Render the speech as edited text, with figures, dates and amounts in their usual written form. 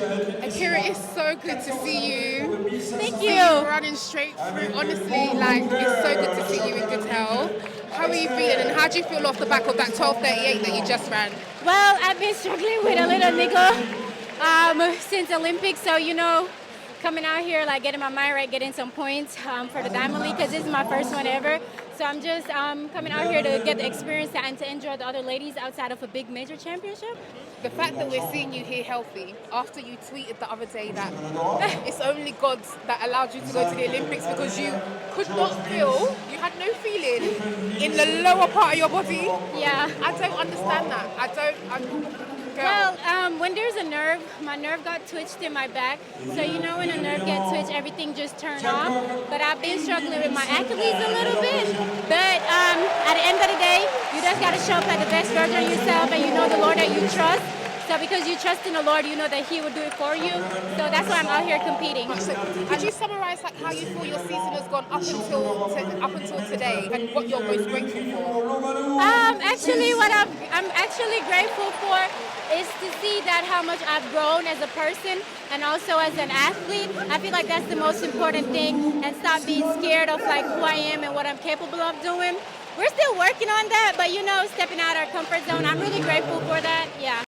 Ackera, it's so good to see you. Thank See you. you running straight through. Honestly, like, it's so good to see you in good health. How are you feeling, and how do you feel off the back of that 12:38 that you just ran? Well, I've been struggling with a little niggle since Olympics, so coming out here, like getting my mind right, getting some points for the Diamond League, because this is my first one ever. So I'm just coming out here to get the experience and to enjoy the other ladies outside of a big major championship. The fact that we're seeing you here healthy after you tweeted the other day that it's only God that allowed you to go to the Olympics because you could not feel, you had no feeling in the lower part of your body. Yeah. I don't understand that. Well, when there's a nerve, my nerve got twitched in my back. So when a nerve gets twitched, everything just turned off. But I've been struggling with my ankles a little bit. But at the end of the day, you just got to show up like the best version of yourself, and the Lord that you trust. So because you trust in the Lord, you know that He will do it for you. So that's why I'm out here competing. So, could you summarize like how you feel your season has gone up until today, and what you're most grateful for? Actually, what I'm actually grateful for is to see that how much I've grown as a person and also as an athlete. I feel like that's the most important thing, and stop being scared of like who I am and what I'm capable of doing. We're still working on that, but stepping out our comfort zone, I'm really grateful for that. Yeah.